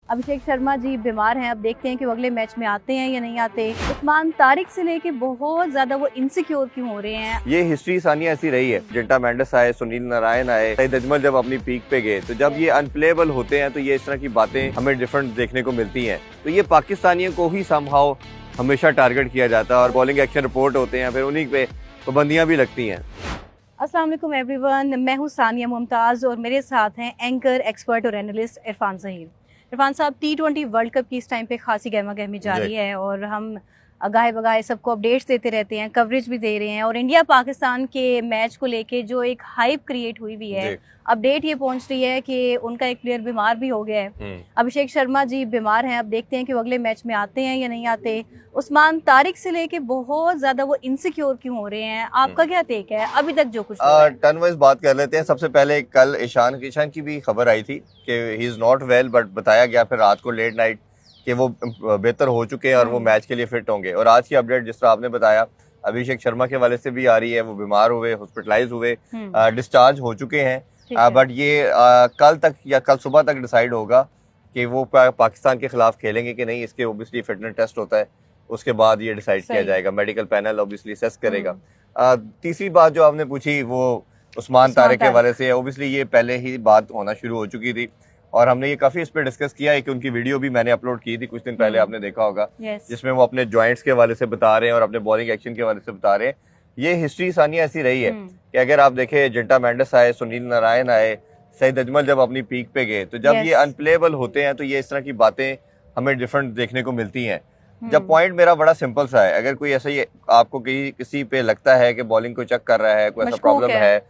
अभिषेक शर्मा जी बीमार हैं। अब देखते हैं कि वो अगले मैच में आते हैं या नहीं आते। उस्मान तारिक से लेके बहुत ज्यादा वो इनसिक्योर क्यों हो रहे हैं। ये हिस्ट्री सानिया ऐसी रही है। जेंटा मेंडिस आए, सुनील नारायण आए, सईद अजमल जब अपनी पीक पे गए तो जब ये अनप्लेएबल होते हैं तो ये इस तरह की बातें हमें डिफरेंट देखने को मिलती हैं। तो ये पाकिस्तानियों को ही समहाउ हमेशा टारगेट किया जाता है और बॉलिंग एक्शन रिपोर्ट होते हैं, फिर उन्हीं पे पाबंदियां भी लगती हैं। अस्सलाम वालेकुम एवरीवन, मैं हूँ सानिया मुमताज़ और मेरे साथ हैं एंकर, एक्सपर्ट और एनालिस्ट इरफान ज़हीर। इरफान साहब, T20 वर्ल्ड कप की इस टाइम पे खासी गहमा गहमी जारी है और हम गाहे बगाहे सबको अपडेट्स देते रहते हैं, कवरेज भी दे रहे हैं। और इंडिया पाकिस्तान के मैच को लेके जो एक हाइप क्रिएट हुई है, अपडेट ये पहुंच रही है कि उनका एक प्लेयर बीमार भी हो गया है। अभिषेक शर्मा जी बीमार हैं। अब देखते हैं कि वो अगले मैच में आते हैं या नहीं आते। उस्मान तारिक से लेके बहुत ज्यादा वो इनसिक्योर क्यों हो रहे हैं, आपका क्या टेक है अभी तक जो कुछ टर्न वाइज बात कर लेते हैं। सबसे पहले कल ईशान की भी खबर आई थी कि he is not well, but बताया गया फिर रात को लेट नाइट कि वो बेहतर हो चुके हैं और वो मैच के लिए फिट होंगे। और आज की अपडेट जिस तरह आपने बताया अभिषेक शर्मा के वाले से भी आ रही है, वो बीमार हुए, हॉस्पिटलाइज हुए, डिस्चार्ज हो चुके हैं। बट ये कल तक या कल सुबह तक डिसाइड होगा कि वो पाकिस्तान के खिलाफ खेलेंगे कि नहीं। इसके ओबियसली फिटनेस टेस्ट होता है, उसके बाद ये डिसाइड किया जाएगा। मेडिकल पैनल ओबियसली असेस करेगा। तीसरी बात जो आपने पूछी वो उस्मान तारिक के वाले से है। ओबियसली ये पहले ही बात होना शुरू हो चुकी थी और हमने ये काफी इस पर डिस्कस किया है कि उनकी वीडियो भी मैंने अपलोड की थी कुछ दिन पहले, आपने देखा होगा, जिसमें वो अपने जॉइंट्स के वाले से बता रहे हैं और अपने बॉलिंग एक्शन के वाले से बता रहे हैं। ये हिस्ट्री सानिया ऐसी रही है कि अगर आप देखें, जेंटा मेंडिस आए, सुनील नारायण आए, सईद अजमल जब अपनी पीक पे गए तो जब ये अनप्लेएबल होते हैं तो ये इस तरह की बातें हमें डिफरेंट देखने को मिलती हैं। जब पॉइंट मेरा बड़ा सिंपल सा है, अगर कोई ऐसा ही आपको किसी पे लगता है कि बॉलिंग को चेक कर रहा है, कोई ऐसा प्रॉब्लम है,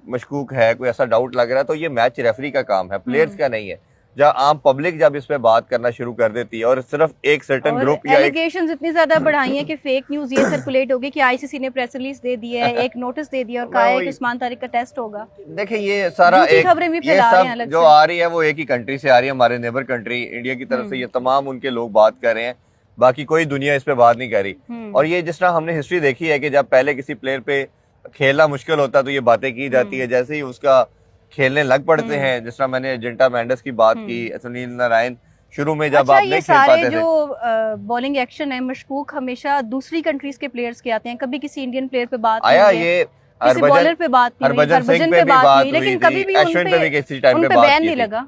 मशकूक है, कोई ऐसा डाउट लग रहा है, तो ये मैच रेफरी का काम है, प्लेयर्स का नहीं है। जब आम पब्लिक जब इस पे बात करना शुरू कर देती है और सिर्फ एक सर्टेन ग्रुप या एलिगेशंस इतनी ज्यादा बढ़ाई है कि फेक न्यूज ये सर्कुलेट होगी कि आईसीसी ने प्रेस रिलीज दे दी है, एक नोटिस दे दिया और कहा है कि उस्मान तारिक का टेस्ट होगा। देखिए ये सारा एक खबरें भी फैला रहे हैं अलग जो आ रही है वो एक ही कंट्री से आ रही है, हमारे नेबर कंट्री इंडिया की तरफ से। ये तमाम उनके लोग बात कर रहे हैं, बाकी कोई दुनिया इस पे बात नहीं कर रही। और ये जिस तरह हमने हिस्ट्री देखी है कि जब पहले किसी प्लेयर पे खेलना मुश्किल होता तो ये बातें की जाती है, जैसे ही उसका खेलने लग पड़ते हैं। जिस तरह मैंने जेंटा मेंडिस की बात की, सुनील नारायण शुरू में जब आप नहीं खेल पाते थे। जो बॉलिंग एक्शन है, मशकूक हमेशा दूसरी कंट्रीज के प्लेयर्स के आते हैं, कभी किसी इंडियन प्लेयर पे बात आया, ये बॉलर पे बात नहीं, हरभजन सिंह पे भी बात हुई, लेकिन कभी भी अश्विन पे भी किसी टाइम पे बात नहीं लगा।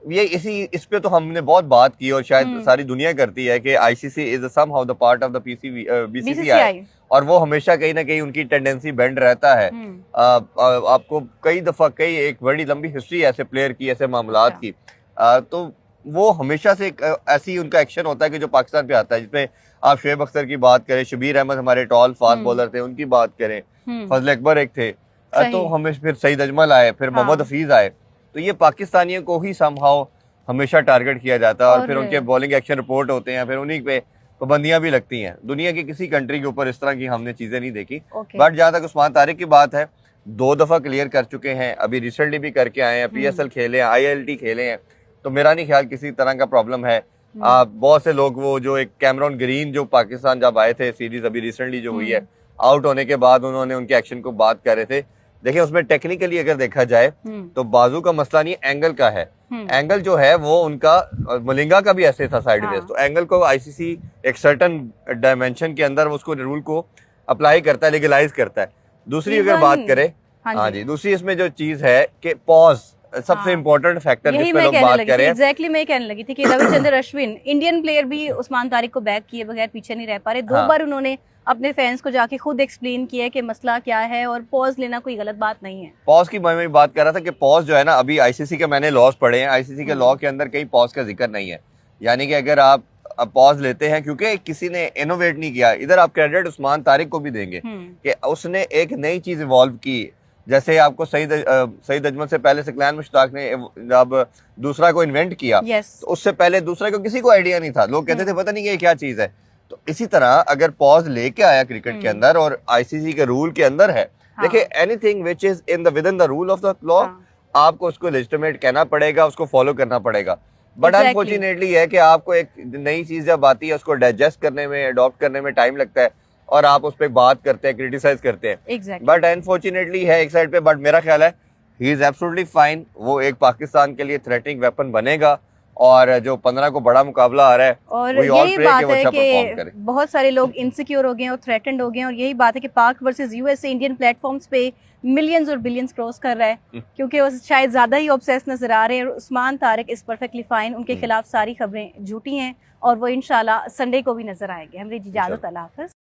ये इस पे तो हमने बहुत बात की और शायद सारी दुनिया करती है कि ICC is somehow the part of the BCCI और वो हमेशा कहीं ना कहीं उनकी टेंडेंसी बेंड रहता है। आपको कई दफा एक बड़ी लंबी हिस्ट्री ऐसे प्लेयर की, ऐसे मामलात की, तो वो हमेशा से ऐसी उनका एक्शन होता है कि जो पाकिस्तान पे आता है, जिसमें आप शुएब अख्तर की बात करें, शबीर अहमद हमारे टॉल फास्ट बॉलर थे, उनकी बात करें, फजल अकबर एक थे, तो हमें फिर सईद अजमल आए, फिर मोहम्मद हफीज आए। तो ये पाकिस्तानियों को ही समहाउ हमेशा टारगेट किया जाता है और फिर उनके बॉलिंग एक्शन रिपोर्ट होते हैं, फिर उन्हीं पे पाबंदियां भी लगती हैं। दुनिया की किसी कंट्री के ऊपर इस तरह की हमने चीजें नहीं देखी। बट जहां तक उस्मान तारिक की बात है, 2 दफा क्लियर कर चुके हैं, अभी रिसेंटली भी करके आए हैं, पीएसएल खेले हैं, ILT खेले हैं, तो मेरा नहीं ख्याल किसी तरह का प्रॉब्लम है। बहुत से लोग, वो जो एक कैमरॉन ग्रीन जो पाकिस्तान जब आए थे, सीरीज अभी रिसेंटली जो हुई है, आउट होने के बाद उन्होंने उनके एक्शन को बात कर रहे थे। देखिए उसमें टेक्निकली अगर देखा जाए तो बाजू का मसला नहीं, एंगल का है। एंगल जो है वो उनका, मलिंगा का भी ऐसे था साइडवेज, तो एंगल को आईसीसी एक सर्टेन डायमेंशन के अंदर उसको रूल को अप्लाई करता है, लीगलाइज करता है। दूसरी अगर बात करें, हाँ जी, दूसरी इसमें जो चीज है कि पॉज सबसे इम्पोर्टेंट फैक्टर जिस पे लोग बात कर रहे हैं। एग्जैक्टली मैं कहने लगी थी कि रविचंद्र अश्विन, इंडियन प्लेयर भी उस्मान तारिक को बैक किए बगैर पीछे नहीं रह पा रहे। 2 बार उन्होंने अपने फैंस को जाके खुद एक्सप्लेन किया है कि मसला क्या है और पॉज लेना कोई गलत बात नहीं है। पॉज की मैं बात कर रहा था कि पॉज जो है ना, अभी आईसीसी के मैंने लॉज पढ़े हैं, आईसीसी के लॉ के अंदर कहीं पॉज का जिक्र नहीं है। यानी कि अगर आप पॉज लेते हैं, क्योंकि किसी ने इनोवेट नहीं किया, इधर आप क्रेडिट उस्मान तारिक को भी देंगे कि उसने एक नई चीज इवॉल्व की। जैसे आपको सईद अजमल से पहले सिकलान मुश्ताक ने जब दूसरा को इन्वेंट किया, तो उससे पहले दूसरा को किसी को आइडिया नहीं था, लोग कहते थे पता नहीं ये क्या चीज है। तो इसी तरह अगर पॉज लेके आया क्रिकेट के अंदर और आईसीसी के रूल के अंदर है, देखिए anything which is in the with in the rule of the law, आपको उसको लेजिटिमेट कहना पड़ेगा, उसको फॉलो करना पड़ेगा। बट अनफॉर्चुनेटली है कि आपको एक नई चीज जब आती है उसको डाइजेस्ट करने में, अडॉप्ट करने में टाइम लगता है और आप उस पर बात करते हैं, क्रिटिसाइज करते हैं। बट अनफॉर्चुनेटली है एक साइड पे, बट मेरा ख्याल है ही इज एब्सोल्युटली फाइन। वो एक पाकिस्तान के लिए थ्रेटनिंग वेपन बनेगा और जो 15 को बड़ा मुकाबला आ रहा है, और we all यही pray बात कि वो है अच्छा perform कि करे। बहुत सारे लोग इनसिक्योर हो गए हैं और थ्रेटन्ड हो गए हैं, और यही बात है कि पाक वर्सेस यूएसए इंडियन प्लेटफॉर्म्स पे मिलियंस और बिलियंस क्रॉस कर रहा है, क्योंकि वो शायद ज़्यादा ही ऑब्सेस नजर आ रहे हैं। और Usman Tariq is perfectly fine, उनके खिलाफ सारी खबरें झूठी हैं और वो इंशाल्लाह संडे को भी नजर आएंगे। हमारी इजाज़त, अल्लाह हाफ़िज़।